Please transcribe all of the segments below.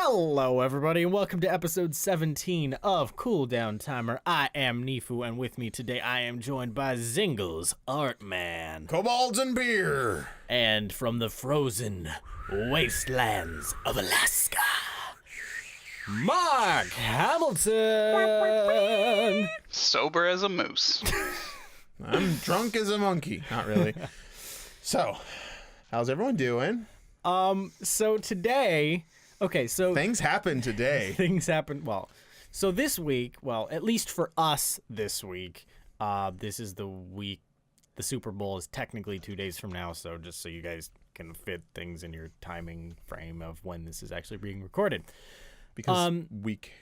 Hello, everybody, and welcome to episode 17 of Cooldown Timer. I am Neefu, and with me today I am joined by Zingallsartman. Kobolds and beer. And from the frozen wastelands of Alaska, Mark Hamilton. Sober as a moose. I'm drunk as a monkey. Not really. So, how's everyone doing? So today... Okay, so... Things happen today. Things happen... Well, so this week... Well, at least for us this week, this is the week... The Super Bowl is technically 2 days from now, so just so you guys can fit things in your timing frame of when this is actually being recorded. Because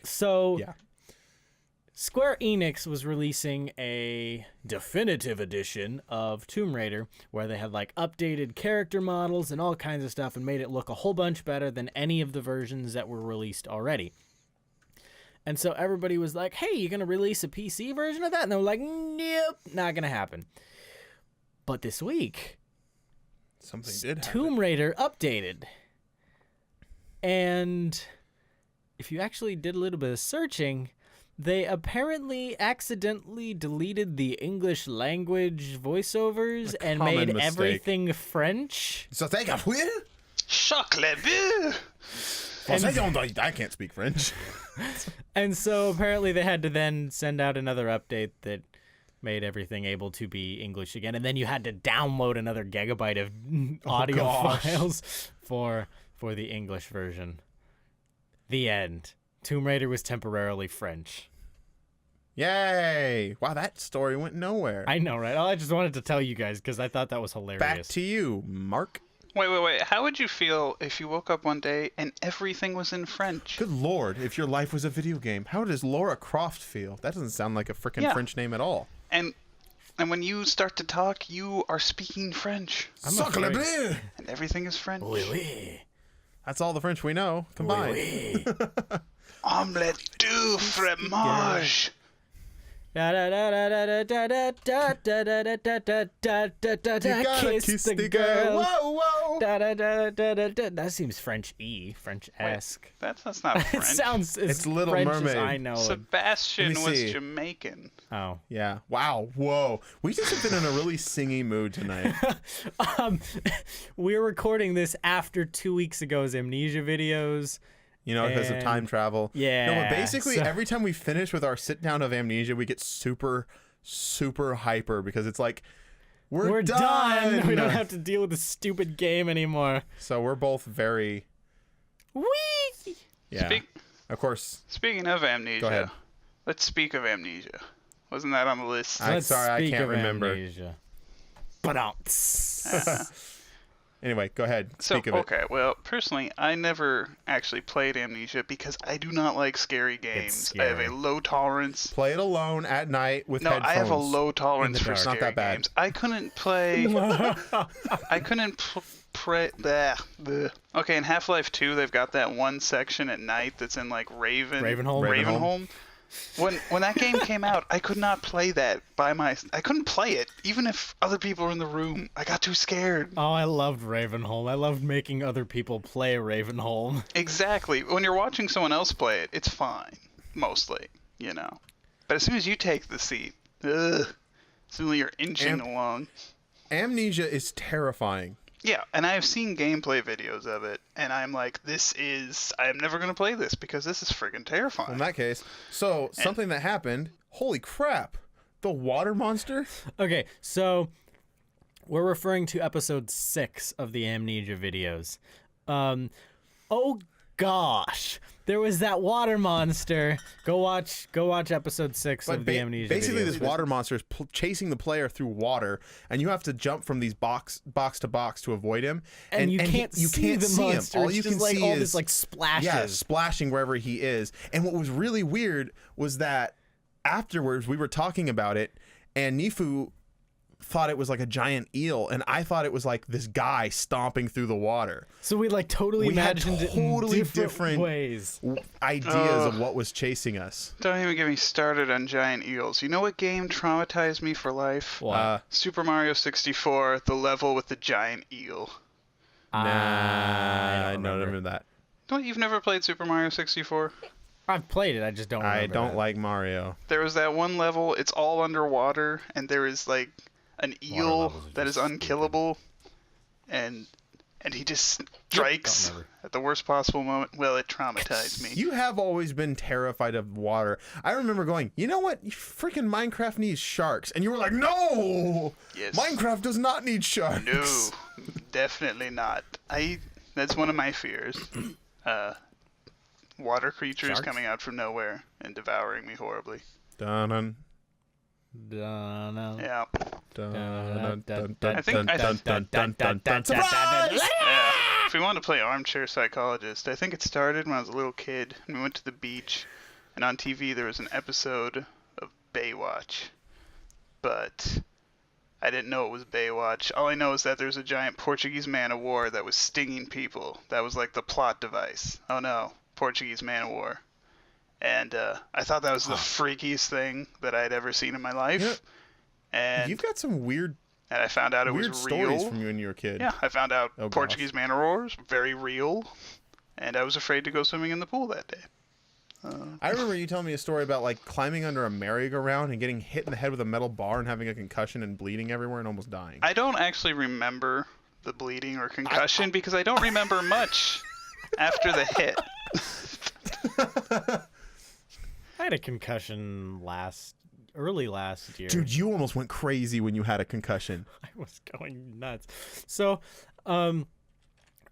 So... Yeah. Square Enix was releasing a definitive edition of Tomb Raider where they had like updated character models and all kinds of stuff and made it look a whole bunch better than any of the versions that were released already. And so everybody was like, hey, you're going to release a PC version of that? And they were like, nope, not going to happen. But this week, Something did happen. Tomb Raider updated. And if you actually did a little bit of searching... They apparently accidentally deleted the English language voiceovers and made everything French. So thank you. Chocolat bleu. I can't speak French. And so apparently they had to then send out another update that made everything able to be English again. And then you had to download another gigabyte of audio files for the English version. The end. Tomb Raider was temporarily French. Yay! Wow, that story went nowhere. I know, right? I just wanted to tell you guys because I thought that was hilarious. Back to you, Mark. Wait. How would you feel if you woke up one day and everything was in French? Good lord, if your life was a video game, how does Laura Croft feel? That doesn't sound like a freaking French name at all. And when you start to talk, you are speaking French. Sacre bleu! And everything is French. Oui, oui. That's all the French we know combined. Oui, oui. Omelette du fromage. Kiss the girl. Whoa, whoa. That seems French-esque. That's not French. It sounds It's Little French Mermaid. as I know. Sebastian Let me was see. Jamaican. Oh. Yeah. Wow. Whoa. We just have been in a really singy mood tonight. We're recording this after 2 weeks ago's Amnesia videos. You know, because of time travel. Yeah. No, but basically, every time we finish with our sit down of Amnesia, we get super, super hyper because it's like, we're done. We don't have to deal with the stupid game anymore. So we're both very. Whee! Yeah. Of course. Speaking of Amnesia, Go ahead. let's speak of Amnesia. Wasn't that on the list? I'm Let's sorry, I speak can't of remember. Amnesia. Ba-dum. Anyway, go ahead. Speak of it. Okay, well, personally, I never actually played Amnesia because I do not like scary games. I have a low tolerance. Play it alone at night with headphones. I have a low tolerance for dark. scary Not that bad. games. I couldn't play. I couldn't play. Okay, in Half-Life 2, they've got that one section at night that's in like Ravenholm. When that game came out, I could not play that I couldn't play it, even if other people were in the room. I got too scared. Oh, I loved Ravenholm. I loved making other people play Ravenholm. Exactly. When you're watching someone else play it, it's fine, mostly, you know. But as soon as you take the seat, suddenly you're inching along. Amnesia is terrifying. Yeah, and I have seen gameplay videos of it, and I'm like, I'm never going to play this because this is friggin' terrifying. In that case, something that happened, holy crap, the water monster? Okay, so we're referring to episode 6 of the Amnesia videos. Oh gosh, there was that water monster. Go watch episode 6 of the Amnesia basically, videos. this water monster is chasing the player through water, and you have to jump from these box to box to avoid him. And you can't see the monster. All it's you just can like see all is this like splashes. Yeah, splashing wherever he is. And what was really weird was that afterwards we were talking about it, and Neefu thought it was like a giant eel, and I thought it was like this guy stomping through the water. So we like totally imagined it in different ways. Ideas of what was chasing us. Don't even get me started on giant eels. You know what game traumatized me for life? What? Super Mario 64, the level with the giant eel. Nah, I don't remember that. You've never played Super Mario 64? I've played it. I just don't remember I don't that. like Mario. There was that one level. It's all underwater, and there is like an eel levels are that is just unkillable, and he just strikes remember. at the worst possible moment. Well, it traumatized me. You have always been terrified of water. I remember going, you know what? Freaking Minecraft needs sharks. And you were like, no! Yes. Minecraft does not need sharks. No, definitely not. That's one of my fears. Water creatures Sharks? coming out from nowhere and devouring me horribly. Dun-dun, Dunno. Yeah. dun, dun, I think- Surprise! Yeah. If we want to play armchair psychologist, I think it started when I was a little kid and we went to the beach, and on TV there was an episode of Baywatch, but I didn't know it was Baywatch. All I know is that there's a giant Portuguese Man of War that was stinging people. That was like the plot device. Oh no, Portuguese Man of War. And I thought that was the freakiest thing that I'd ever seen in my life. Yeah. And You've got some weird I found out it was stories real. from you when you were a kid. Yeah, I found out Oh, gosh. Portuguese Man of War is very real, and I was afraid to go swimming in the pool that day. I remember you telling me a story about like climbing under a merry-go-round and getting hit in the head with a metal bar and having a concussion and bleeding everywhere and almost dying. I don't actually remember the bleeding or concussion because I don't remember much after the hit. I had a concussion early last year. Dude, you almost went crazy when you had a concussion. I was going nuts. So,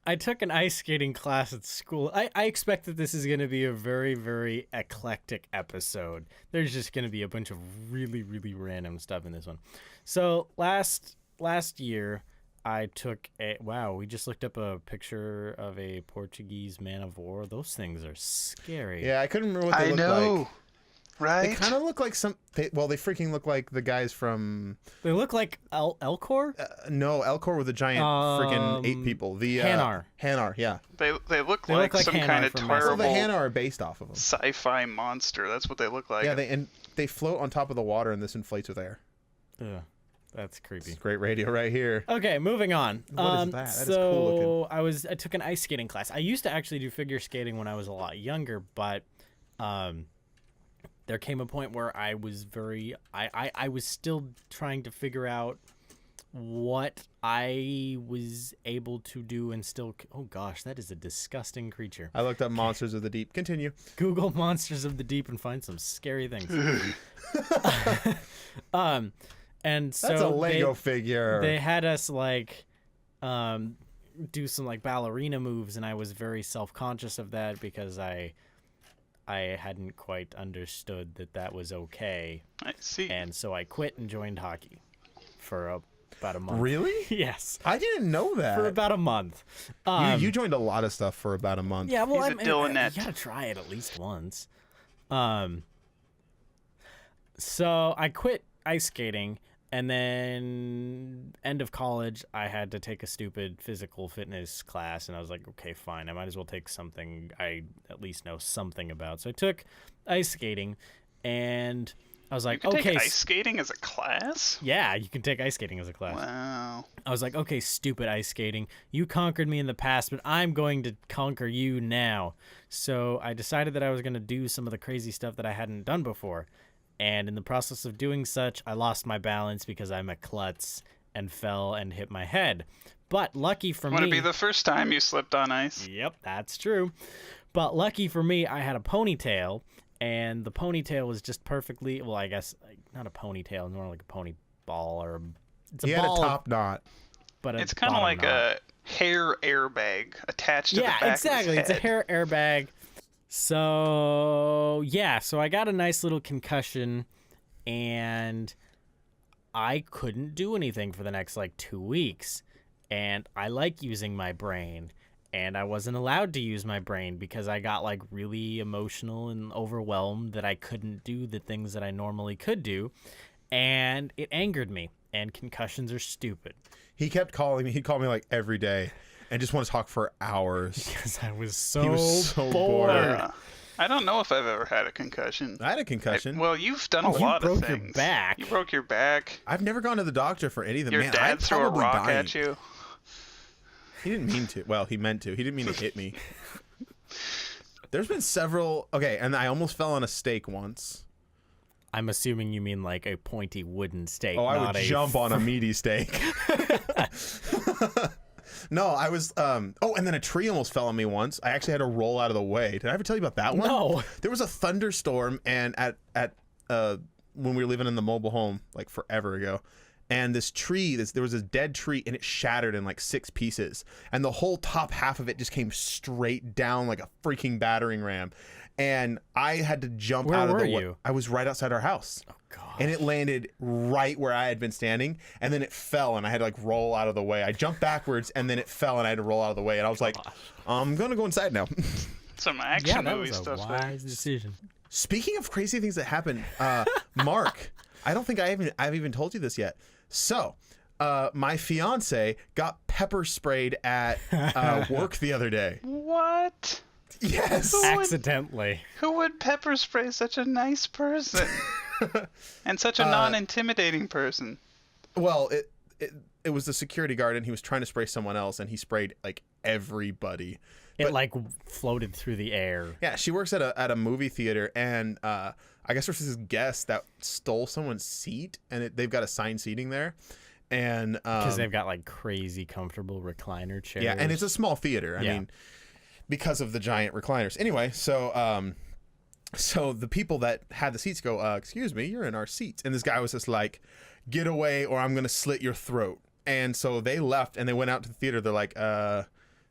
I took an ice skating class at school. I expect that this is going to be a very, very eclectic episode. There's just going to be a bunch of really, really random stuff in this one. So last year, I took we just looked up a picture of a Portuguese Man of War. Those things are scary. Yeah, I couldn't remember what they looked like. Right? They kind of look like they freaking look like the guys from... They look like Elcor? No, Elcor with a giant freaking 8 people. The Hanar. Hanar, yeah. They look They like look like some Hanar kind of from Mass Well, the terrible Hanar are based off of them. sci-fi monster. That's what they look like. Yeah, they float on top of the water and this inflates with air. Ugh, that's creepy. It's great radio right here. Okay, moving on. What is that? That is so cool I took an ice skating class. I used to actually do figure skating when I was a lot younger, but there came a point where I was I was still trying to figure out what I was able to do and still. Oh gosh, that is a disgusting creature. I looked up Monsters of the Deep. Continue. Google Monsters of the Deep and find some scary things. And so That's a Lego figure. They had us like do some like ballerina moves, and I was very self-conscious of that because I hadn't quite understood that was okay. I see. And so I quit and joined hockey for about a month. Really? Yes. I didn't know that. For about a month. You joined a lot of stuff for about a month. Yeah, well, He's a Dylanette. you gotta try it at least once. So I quit ice skating, and then end of college, I had to take a stupid physical fitness class, and I was like, okay, fine, I might as well take something I at least know something about. So I took ice skating, and I was like, You can okay, take ice skating as a class? yeah, you can take ice skating as a class. Wow. I was like, okay, stupid ice skating. You conquered me in the past, but I'm going to conquer you now. So I decided that I was going to do some of the crazy stuff that I hadn't done before. And in the process of doing such, I lost my balance because I'm a klutz and fell and hit my head. But lucky for me... Would it be the first time you slipped on ice? Yep, that's true. But lucky for me, I had a ponytail, and the ponytail was just perfectly... Well, I guess not a ponytail, more like a pony ball or... It's a He had a ball top knot. but It's kind of like a hair airbag attached to the back exactly. of his It's a head. hair airbag. So yeah, so I got a nice little concussion, and I couldn't do anything for the next like 2 weeks. And I like using my brain, and I wasn't allowed to use my brain because I got like really emotional and overwhelmed that I couldn't do the things that I normally could do, and it angered me. And concussions are stupid. He kept calling me. He'd call me like every day and just want to talk for hours. Because I was He was so bored. I don't know if I've ever had a concussion. I had a concussion. Well, you've done a You lot of broke your things. back. You broke your back. I've never gone to the doctor for anything. Your Man, dad I'd threw a probably rock die. at you. He didn't mean to. Well, he meant to. He didn't mean to hit me. There's been several. Okay, and I almost fell on a stake once. I'm assuming you mean like a pointy wooden stake. Oh, I not would jump on a meaty steak. No, I was. Oh, and then a tree almost fell on me once. I actually had to roll out of the way. Did I ever tell you about that one? No. There was a thunderstorm, and at when we were living in the mobile home like forever ago, and this tree, there was this dead tree, and it shattered in like 6 pieces, and the whole top half of it just came straight down like a freaking battering ram, and I had to jump out of the way. Where were you? I was right outside our house. Oh God. And it landed right where I had been standing, and then it fell, and I had to like roll out of the way. I jumped backwards, and then it fell, and I had to roll out of the way, and I was like, I'm gonna go inside now. Some action that movie was a stuff. wise decision. Speaking of crazy things that happen, Mark, I don't think I've even told you this yet. So, my fiance got pepper sprayed at work the other day. What? Yes. Accidentally. Who would pepper spray such a nice person? And such a non-intimidating person? Well, it was the security guard, and he was trying to spray someone else, and he sprayed like everybody. It like floated through the air. Yeah, she works at a movie theater, and I guess there's this guest that stole someone's seat, and they've got assigned seating there, and Because they've got like crazy comfortable recliner chairs. yeah, and it's a small theater. I Yeah. mean, because of the giant recliners. Anyway, so the people that had the seats go, excuse me, you're in our seats, and this guy was just like, get away, or I'm gonna slit your throat. And so they left, and they went out to the theater. They're like,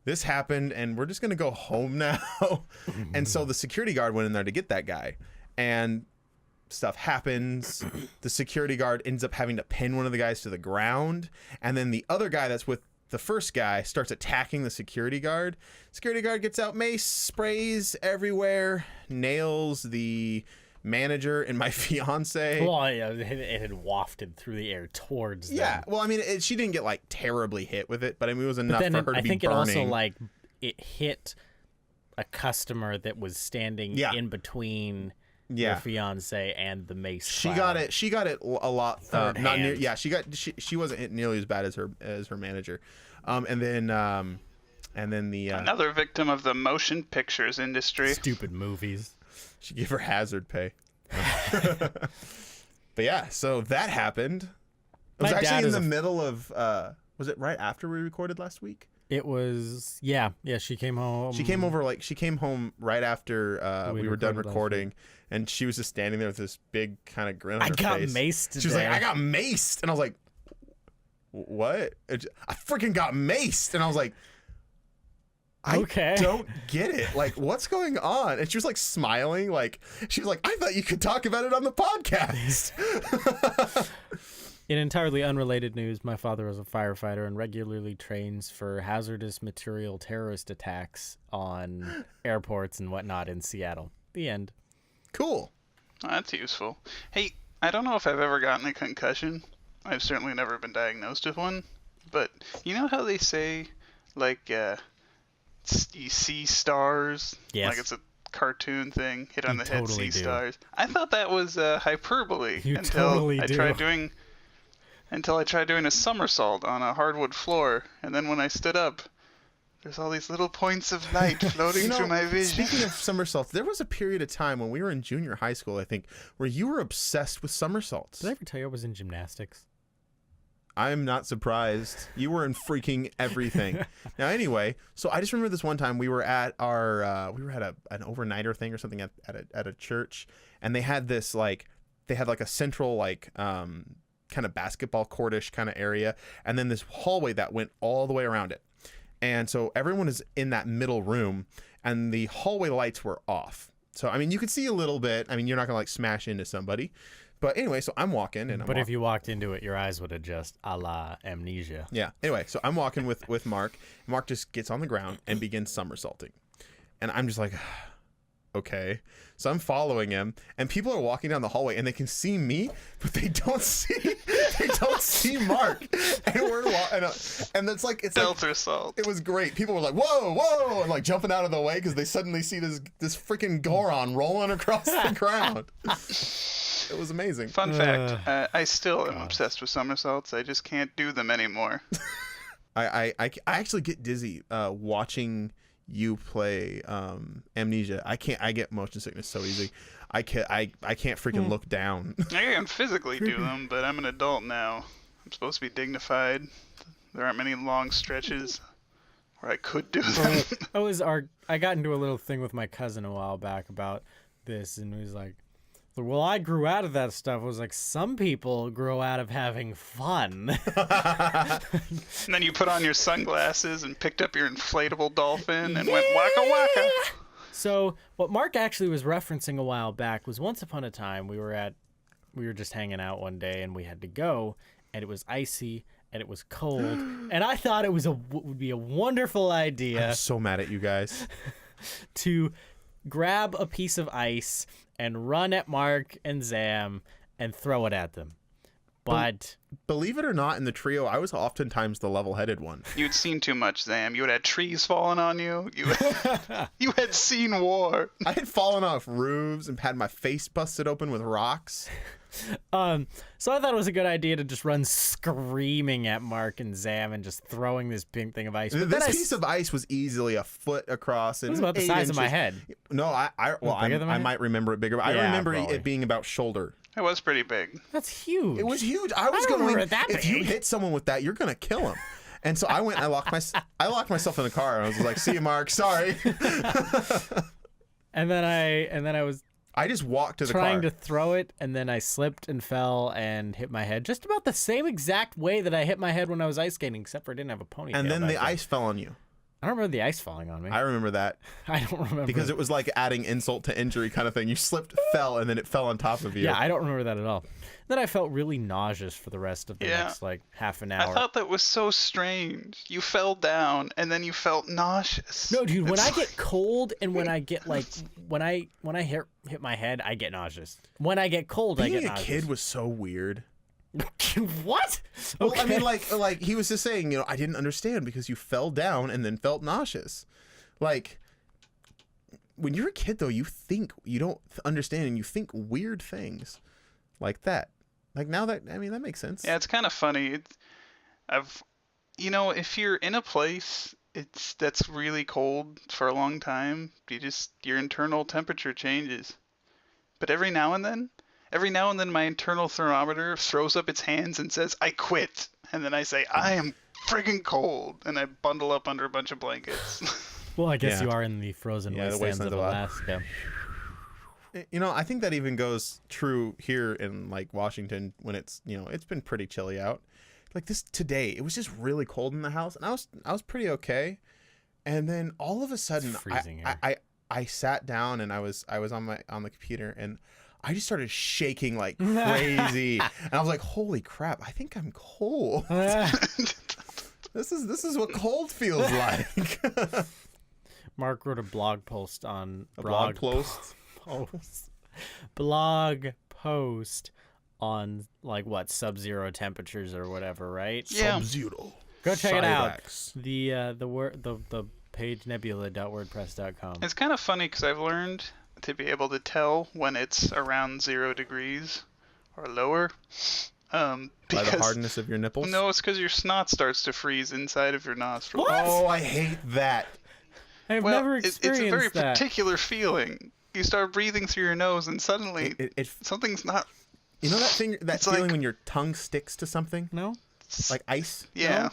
this happened, and we're just gonna go home now. And so the security guard went in there to get that guy, and stuff happens. The security guard ends up having to pin one of the guys to the ground, and then the other guy that's with the first guy starts attacking the security guard. Security guard gets out mace, sprays everywhere, nails the manager and my fiance. Well, yeah, it had wafted through the air towards them. Yeah, well, I mean, she didn't get like terribly hit with it, but I mean, it was enough Then for her to I be think burning. it also like it hit a customer that was standing in between your fiance and the mace. She cloud. got it. She got it a lot. Third not near. hand. Yeah, she wasn't hit nearly as bad as her manager. And then the Another victim of the motion pictures industry. Stupid movies. she gave her hazard pay. But yeah, so that happened. It was My dad actually in is the a- middle of. Was it right after we recorded last week? It was yeah. She came home. She came over she came home right after we were done recorded last recording, and she was just standing there with this big kind of grin on I her got face. maced. She was there. like, I got maced, and I was like, what? I freaking got maced, and I was like, I Okay. don't get it. Like, what's going on? And she was like smiling, like she was like, I thought you could talk about it on the podcast. In entirely unrelated news, my father is a firefighter and regularly trains for hazardous material terrorist attacks on airports and whatnot in Seattle. The end. Cool. Oh, that's useful. Hey, I don't know if I've ever gotten a concussion. I've certainly never been diagnosed with one. But you know how they say, like, you see stars? Yes. Like it's a cartoon thing. Hit on You the head, totally see do. stars. I thought that was hyperbole You until totally I do. tried doing a somersault on a hardwood floor, and then when I stood up, there's all these little points of light floating through my vision. Speaking of somersaults, there was a period of time when we were in junior high school, I think, where you were obsessed with somersaults. Did I ever tell you I was in gymnastics? I'm not surprised. You were in freaking everything. Now, anyway, so I just remember this one time we were at our an overnighter thing or something at a church, and they had this a central kind of basketball courtish kind of area, and then this hallway that went all the way around it. And so everyone is in that middle room, and the hallway lights were off. So I mean, you could see a little bit. I mean, you're not gonna like smash into somebody. But anyway, so I'm walking, and But if you walked into it, your eyes would adjust, a la Amnesia. Yeah. Anyway, so I'm walking with Mark. Mark just gets on the ground and begins somersaulting. And I'm just like, okay. So I'm following him, and people are walking down the hallway, and they can see me, but they don't see Mark. And we're and it's like Delta salt. it was great. People were like, whoa, whoa, and like jumping out of the way because they suddenly see this freaking Goron rolling across the ground. It was amazing. Fun fact, I still am obsessed with somersaults. I just can't do them anymore. I actually get dizzy watching you play Amnesia. I get motion sickness so easy. I can't freaking look down. I can physically do them, but I'm an adult now. I'm supposed to be dignified. There aren't many long stretches where I could do them. I got into a little thing with my cousin a while back about this, and he was like, well, I grew out of that stuff. I was like, some people grow out of having fun. And then you put on your sunglasses and picked up your inflatable dolphin and went waka waka. So what Mark actually was referencing a while back was once upon a time we were just hanging out one day and we had to go, and it was icy and it was cold, and I thought it would be a wonderful idea. I'm so mad at you guys. To grab a piece of ice and run at Mark and Zam and throw it at them. But believe it or not, in the trio, I was oftentimes the level-headed one. You'd seen too much, Zam. You had trees falling on you. You had seen war. I had fallen off roofs and had my face busted open with rocks. So I thought it was a good idea to just run screaming at Mark and Zam and just throwing this big thing of ice. But this piece of ice was easily a foot across. And it was about the size of my head. No, I might remember it bigger. But I remember it being about shoulder. It was pretty big. That's huge. It was huge. I was going. If you hit someone with that, you're gonna kill him. And so I went. And I locked myself in the car. And I was like, "See you, Mark. Sorry." and then I was. I just walked to the car. Trying to throw it, and then I slipped and fell and hit my head. Just about the same exact way that I hit my head when I was ice skating, except for I didn't have a ponytail. And then the ice fell on you. I don't remember the ice falling on me. I remember that. I don't remember. Because it was like adding insult to injury kind of thing. You slipped, fell, and then it fell on top of you. Yeah, I don't remember that at all. Then I felt really nauseous for the rest of the next, half an hour. I thought that was so strange. You fell down, and then you felt nauseous. No, dude, when I get cold and when I get, when I hit my head, I get nauseous. When I get cold, I get nauseous. Being a kid was so weird. What? Well, okay. I mean, like he was just saying, I didn't understand because you fell down and then felt nauseous. Like, when you're a kid, though, you don't understand and you think weird things like that. Like, now that makes sense. Yeah, it's kind of funny. If you're in a place that's really cold for a long time, your internal temperature changes. But every now and then my internal thermometer throws up its hands and says, I quit. And then I say, I am friggin' cold. And I bundle up under a bunch of blankets. Well, I guess you are in the frozen wastelands of Alaska. I think that even goes true here in Washington when it's, it's been pretty chilly out. Like this today, it was just really cold in the house and I was pretty okay. And then all of a sudden I sat down and I was on the computer and I just started shaking like crazy. And I was like, holy crap, I think I'm cold. This is what cold feels like. Mark wrote a blog post on blog post on sub-zero temperatures or whatever, right? Yeah. Sub-zero. Go check it out. The page nebula.wordpress.com. It's kind of funny because I've learned to be able to tell when it's around 0 degrees or lower. By the hardness of your nipples? No, it's because your snot starts to freeze inside of your nostrils. What? Oh, I hate that. I've never experienced it's a very that. particular feeling. You start breathing through your nose and suddenly something's not... You know that feeling when your tongue sticks to something? No? Like ice? Yeah. No?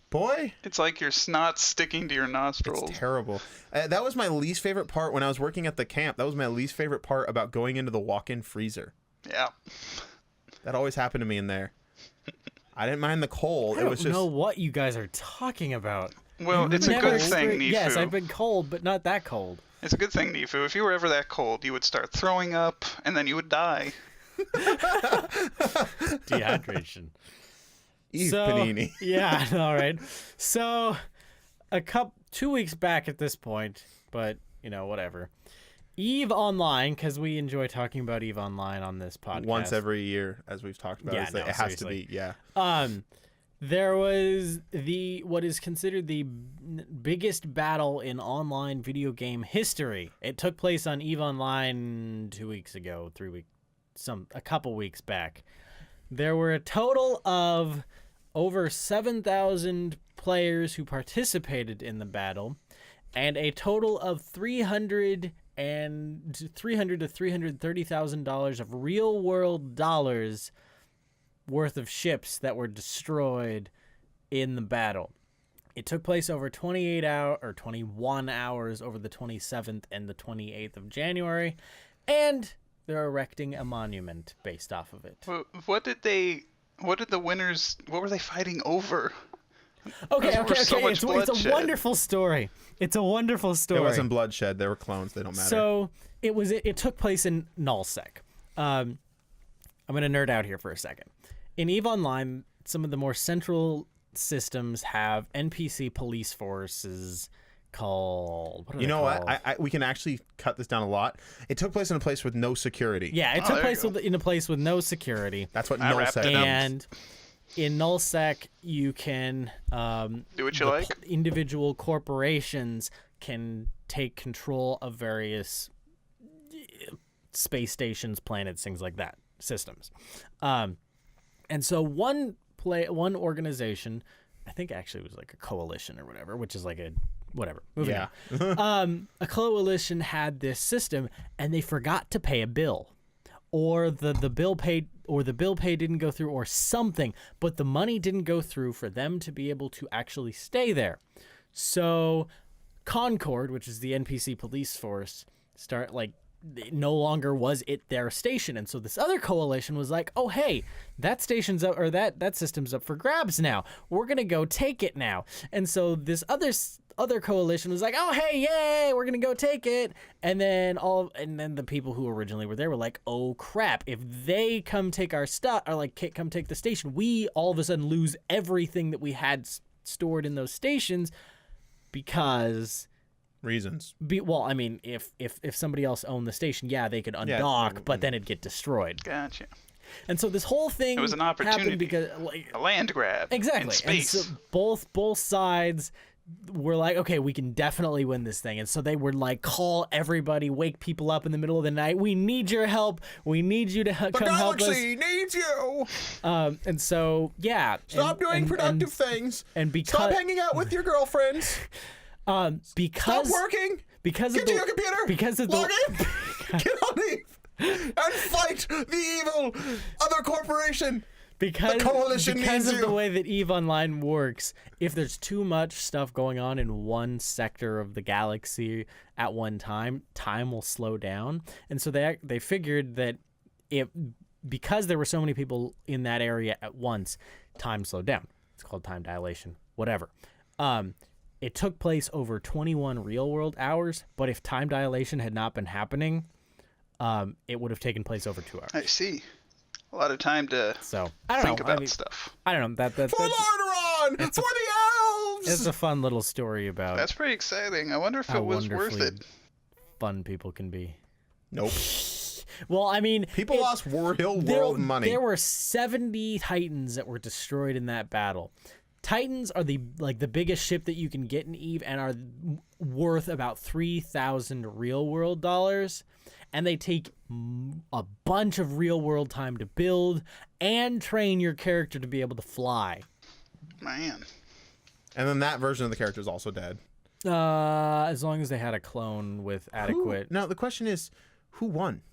Boy. It's like your snot sticking to your nostrils. It's terrible. That was my least favorite part when I was working at the camp. That was my least favorite part about going into the walk-in freezer. Yeah. That always happened to me in there. I didn't mind the cold. I don't know what you guys are talking about. Well, it's a good thing, Neefu. Yes, I've been cold, but not that cold. It's a good thing, Neefu. If you were ever that cold, you would start throwing up, and then you would die. Dehydration. Panini. Yeah, all right. So, 2 weeks back at this point, but, whatever. EVE Online, because we enjoy talking about EVE Online on this podcast. Once every year, as we've talked about. Yeah, it has to be, yeah. There was what is considered the biggest battle in online video game history. It took place on EVE Online 2 weeks ago, a couple weeks back. There were a total of over 7,000 players who participated in the battle, and a total of $300 to $330,000 of real-world dollars worth of ships that were destroyed in the battle. It took place over 21 hours over the 27th and the 28th of January, and they're erecting a monument based off of it. What were they fighting over? Okay. So It's a wonderful story. It's a wonderful story. It wasn't bloodshed. They were clones. They don't matter. So it took place in Nullsec. I'm going to nerd out here for a second. In EVE Online, some of the more central systems have NPC police forces called... What? We can actually cut this down a lot. It took place in a place with no security. Yeah, it took place in a place with no security. That's what Nullsec is. And in Nullsec, you can... do what you like? Individual corporations can take control of various space stations, planets, things like that, systems. And so one organization, I think actually it was like a coalition or whatever, which is like a whatever. Moving on. A coalition had this system, and they forgot to pay a bill, or the bill pay didn't go through, or something. But the money didn't go through for them to be able to actually stay there. So Concord, which is the NPC police force, no longer was it their station, and so this other coalition was like, oh hey, that station's up, or that system's up for grabs now, we're gonna go take it now. And so this other coalition was like, oh hey, yay, we're gonna go take it. And then the people who originally were there were like, oh crap, if they come take our stuff, or like come take the station, we all of a sudden lose everything that we had stored in those stations, because reasons. Well, I mean, if somebody else owned the station, yeah, they could undock, but then it'd get destroyed. Gotcha. And so this whole thing, it was an opportunity, because a land grab. Exactly. In space. And so both sides were like, okay, we can definitely win this thing. And so they would like call everybody, wake people up in the middle of the night. We need your help. We need you to come help us. The galaxy needs you. And so stop doing productive things. And stop hanging out with your girlfriends. Because stop working. Get to your computer. Because of log in. Get on Eve and fight the evil other corporation. The coalition because needs of you. The way that EVE Online works, if there's too much stuff going on in one sector of the galaxy at one time will slow down. And so they figured that because there were so many people in that area at once, time slowed down. It's called time dilation, whatever. It took place over 21 real-world hours, but if time dilation had not been happening, it would have taken place over 2 hours. I see. A lot of time to think about stuff. I don't know. For Lordaeron! For the elves! It's a fun little story about... That's pretty exciting. I wonder if it was worth it. Fun people can be. Nope. Well, I mean... People lost real world money. There were 70 Titans that were destroyed in that battle. Titans are the biggest ship that you can get in EVE and are worth about 3,000 real-world dollars. And they take a bunch of real-world time to build and train your character to be able to fly. Man. And then that version of the character is also dead. As long as they had a clone with adequate... Now, the question is, who won?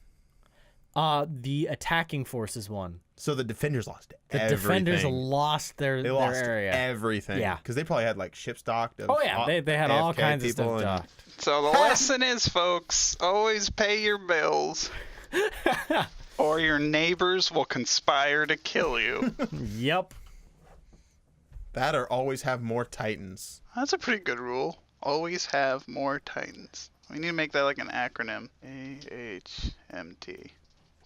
The attacking forces won. So the defenders lost everything. The defenders lost their area. Everything. Yeah. Because they probably had like ship stocked. Oh, yeah. They had all kinds of stuff docked. So the lesson is, folks, always pay your bills, or your neighbors will conspire to kill you. Yep. That or always have more Titans. That's a pretty good rule. Always have more Titans. We need to make that like an acronym. AHMT.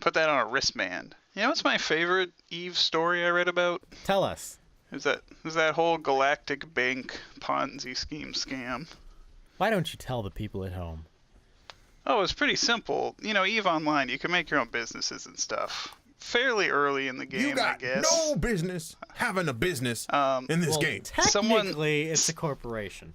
Put that on a wristband. You know what's my favorite EVE story I read about? Tell us. Is that whole Galactic Bank Ponzi scheme scam. Why don't you tell the people at home? Oh, it's pretty simple. You know, EVE Online, you can make your own businesses and stuff. Fairly early in the game, I guess. No business having a business in this game. Technically, it's a corporation.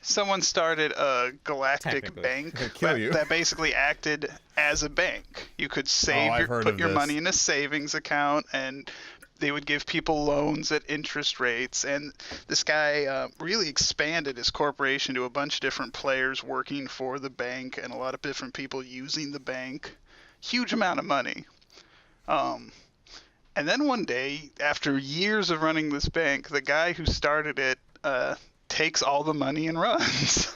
Someone started a galactic bank that basically acted as a bank. You could save put your money in a savings account and they would give people loans at interest rates, and this guy really expanded his corporation to a bunch of different players working for the bank and a lot of different people using the bank. Huge amount of money. And then one day, after years of running this bank, the guy who started it takes all the money and runs.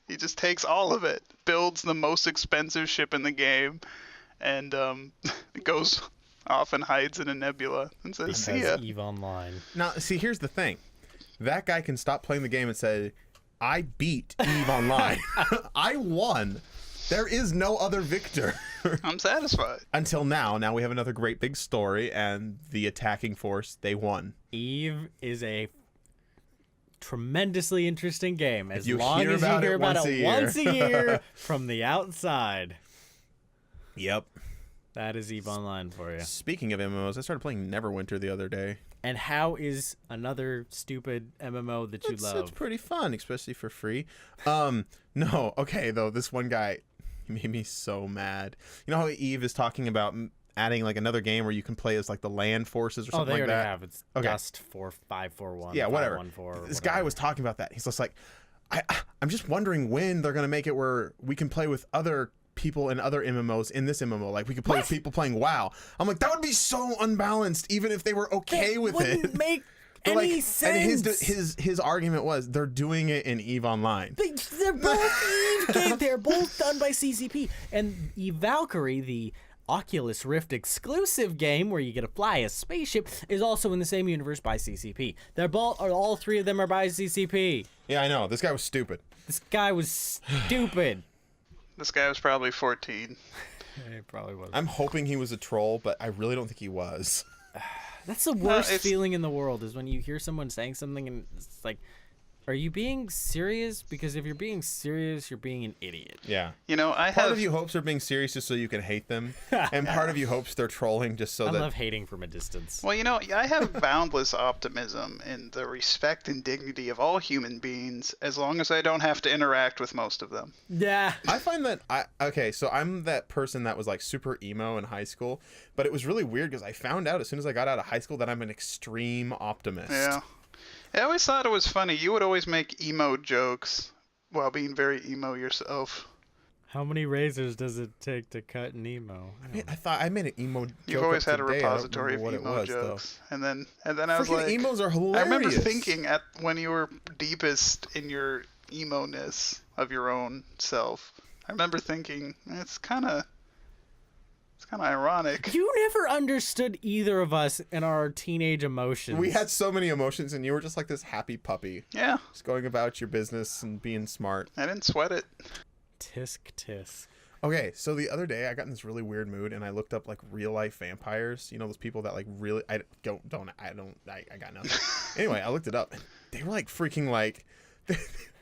He just takes all of it, builds the most expensive ship in the game, and goes off and hides in a nebula and says, "See ya." EVE Online. Now, see, here's the thing. That guy can stop playing the game and say, I beat EVE Online. I won. There is no other victor. I'm satisfied. Until now. Now we have another great big story, and the attacking force, they won. EVE is a tremendously interesting game, as you long hear as you about hear it about once it a year. once a year from the outside. Yep. That is EVE Online for you. Speaking of MMOs, I started playing Neverwinter the other day. And how is another stupid MMO that you love? It's pretty fun, especially for free. No, okay, though, this one guy, he made me so mad. You know how Eve is talking about adding like another game where you can play as like the land forces or something like that? Oh, they already have. It's Dust 4541. Yeah, whatever. 514, This guy was talking about that. He's just like, I'm just wondering when they're going to make it where we can play with other people in other MMOs in this MMO. Like we could play with people playing WoW. I'm like, that would be so unbalanced even if they were okay with it. Wouldn't make But, any like, sense. And his argument was they're doing it in EVE Online. They're both EVE games. They're both done by CCP. And EVE Valkyrie, the Oculus Rift exclusive game where you get to fly a spaceship, is also in the same universe by CCP. They're both, all three of them are by CCP. Yeah, I know. This guy was stupid. This guy was stupid. This guy was probably 14. He probably was. I'm hoping he was a troll, but I really don't think he was. That's the worst feeling in the world, is when you hear someone saying something and it's like, are you being serious? Because if you're being serious, you're being an idiot. Yeah. You know, Part of you hopes they're being serious just so you can hate them, and part of you hopes they're trolling just so I that... love hating from a distance. Well, you know, I have boundless optimism in the respect and dignity of all human beings, as long as I don't have to interact with most of them. Yeah. I find that so I'm that person that was like super emo in high school, but it was really weird because I found out as soon as I got out of high school that I'm an extreme optimist. Yeah. I always thought it was funny. You would always make emo jokes while being very emo yourself. How many razors does it take to cut an emo? I thought I made an emo joke. You've always had a today. repository of what emo it was, jokes, and then I was freaking like, emos are hilarious. I remember thinking when you were deepest in your emo-ness of your own self. I remember thinking it's kind of ironic. You never understood either of us in our teenage emotions. We had so many emotions, and you were just like this happy puppy. Yeah. Just going about your business and being smart. I didn't sweat it. Tisk tisk. Okay, so the other day I got in this really weird mood, and I looked up like real life vampires. You know those people that like really I got nothing. Anyway, I looked it up. They were like freaking like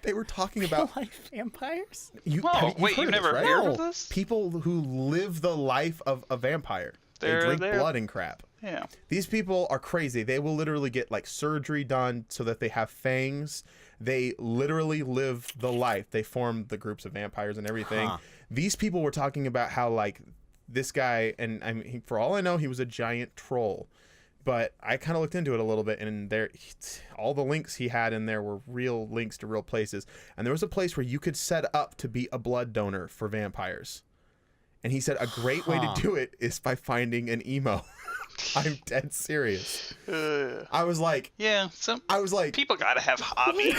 they were talking about real life vampires. You've never heard of this? People who live the life of a vampire. They drink blood and crap. Yeah. These people are crazy. They will literally get like surgery done so that they have fangs. They literally live the life. They form the groups of vampires and everything. Huh. These people were talking about how like this guy, and I mean, for all I know, he was a giant troll. But I kind of looked into it a little bit, and all the links he had in there were real links to real places. And there was a place where you could set up to be a blood donor for vampires. And he said a great way to do it is by finding an emo. I'm dead serious. I was like, yeah, people gotta have hobbies.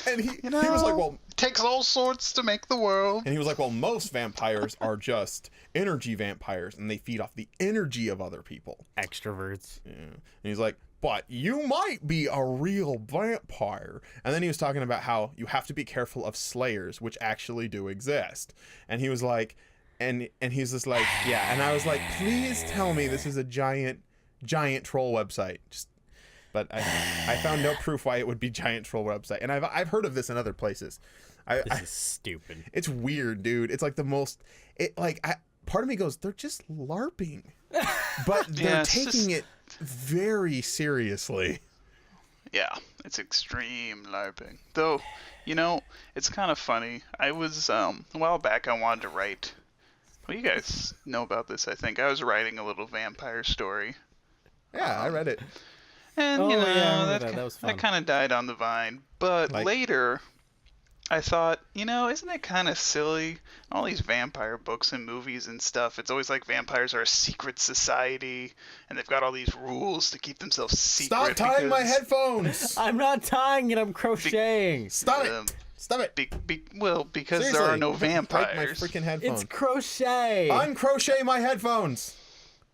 And he was like, well, takes all sorts to make the world. And he was like, well, most vampires are just energy vampires, and they feed off the energy of other people. Extroverts. Yeah. And he's like, but you might be a real vampire. And then he was talking about how you have to be careful of slayers, which actually do exist. And he was like, and he's just like, yeah. And I was like, please tell me this is a giant troll website. But I found no proof why it would be giant troll website. And I've heard of this in other places. This is stupid. It's weird, dude. It's like the most. Part of me goes, they're just LARPing, but they're taking it very seriously. Yeah, it's extreme LARPing. Though, you know, it's kind of funny. I was a while back. I wanted to write Well, you guys know about this, I think. I was writing a little vampire story. Yeah, I read it. And, Oh, you know, yeah, I remember that was fun. that kind of died on the vine. But Like- later, I thought, you know, isn't it kind of silly? All these vampire books and movies and stuff, it's always like vampires are a secret society, and they've got all these rules to keep themselves secret. Stop tying my because- headphones! I'm not tying it. I'm crocheting. Stop it! Um, Stop it! because Seriously, there are no break my vampires. freaking headphones. It's crochet. Uncrochet my headphones!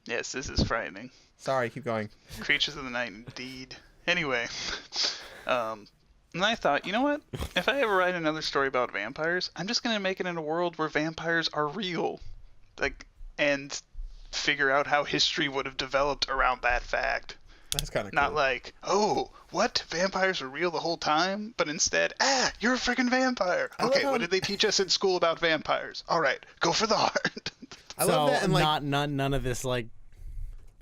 Yes, this is frightening. Sorry, keep going. Creatures of the night, indeed. Anyway, and I thought, you know what? If I ever write another story about vampires, I'm just gonna make it in a world where vampires are real, and figure out how history would have developed around that fact. That's kind of cool. Not like, oh, what? Vampires were real the whole time? But instead, you're a freaking vampire. Okay, what did they teach us in school about vampires? All right, go for the heart. I love that, and like, none of this like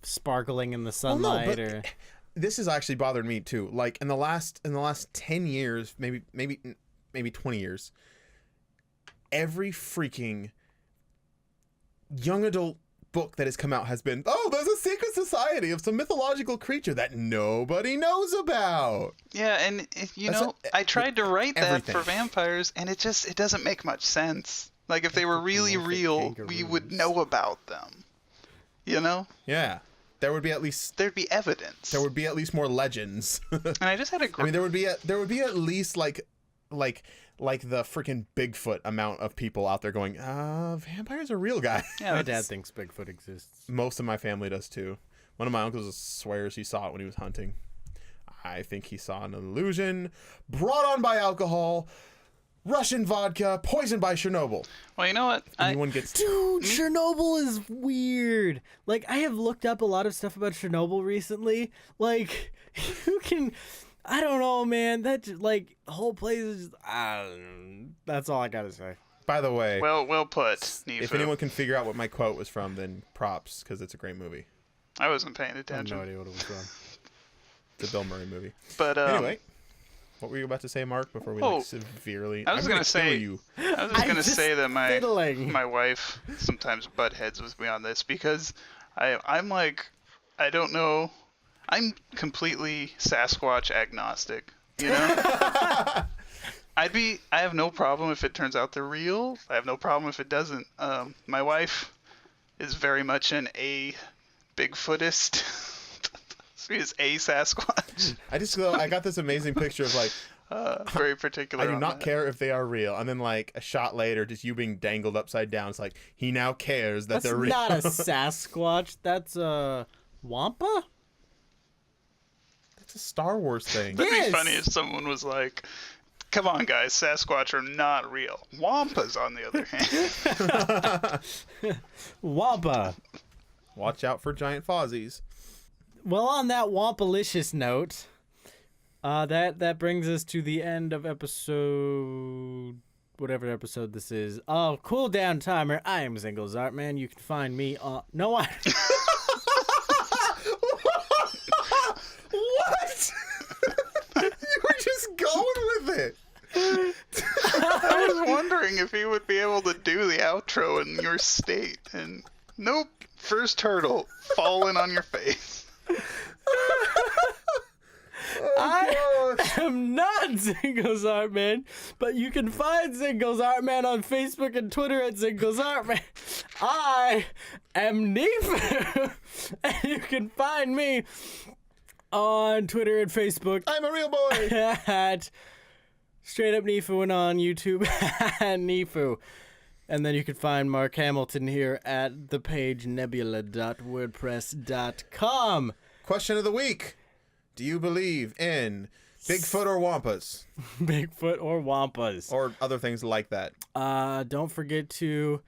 sparkling in the well, no, sunlight but or. this has actually bothered me too. Like in the last 10 years, maybe 20 years, every freaking young adult book that has come out has been, oh, there's a secret society of some mythological creature that nobody knows about. Yeah, and I tried to write that for vampires, and it doesn't make much sense. Like if they were really real, we would know about them. You know? Yeah. There'd be be evidence. There would be at least more legends. And I just had a I mean, there would be at least like the freaking Bigfoot amount of people out there going, vampires are real, guys. Yeah, My dad thinks Bigfoot exists. Most of my family does too. One of my uncles swears he saw it when he was hunting. I think he saw an illusion brought on by alcohol, Russian vodka, poisoned by Chernobyl. Well, you know what? Dude, Chernobyl is weird. Like, I have looked up a lot of stuff about Chernobyl recently. Like, you can... I don't know, man. That, like, the whole place is just... that's all I gotta say. By the way... Well put, Neefu. If anyone can figure out what my quote was from, then props, because it's a great movie. I wasn't paying I have attention. no idea what it was from. It's a Bill Murray movie. But, anyway... What were you about to say, Mark, before we severely... I was going to say... you. I was just going to say that fiddling. my wife sometimes butt heads with me on this because I'm like... I don't know... I'm completely Sasquatch agnostic, you know? I have no problem if it turns out they're real. I have no problem if it doesn't. My wife is very much an Bigfootist. She is a Sasquatch. I got this amazing picture of like... very particular. I do not care if they are real. And then like a shot later, just you being dangled upside down. It's like, he now cares that they're real. That's not a Sasquatch. That's a Wampa? It's a Star Wars thing. That'd Yes. be funny if someone was like, come on, guys, Sasquatch are not real. Wampas, on the other hand. Wampa. Watch out for giant fozzies. Well, on that Wampalicious note, that brings us to the end of episode... whatever episode this is. Oh, Cool Down Timer. I am Zingallsartman. You can find me on... No, I... What? You were just going with it. I was wondering if you would be able to do the outro in your state. And nope, first turtle falling on your face. I am not Zingallsartman, but you can find Zingallsartman on Facebook and Twitter at Zingallsartman. I am Neefu, and you can find me on Twitter and Facebook I'm a real boy. at Straight Up Neefu and on YouTube at Neefu. And then you can find Mark Hamilton here at the page nebula.wordpress.com. Question of the week. Do you believe in Bigfoot or Wampas? Bigfoot or Wampas. Or other things like that? Don't forget to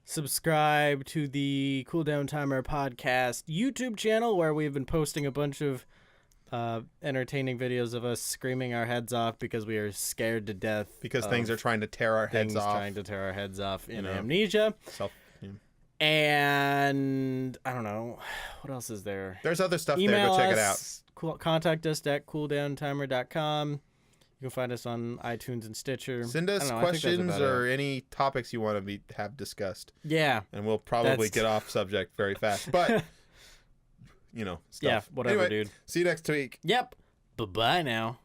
subscribe to the Cool Down Timer podcast YouTube channel, where we've been posting a bunch of entertaining videos of us screaming our heads off because we are scared to death. Because things are trying to tear our heads off. Trying to tear our heads off in Amnesia. Yeah. And I don't know. What else is there? There's other stuff Email there. Go check us, it out. Contact us at cooldowntimer.com. You You can find us on iTunes and Stitcher. Send us questions or any topics you want to have discussed. Yeah. And we'll probably get off subject very fast. But, stuff. Yeah, whatever, anyway, dude. See you next week. Yep. Bye-bye now.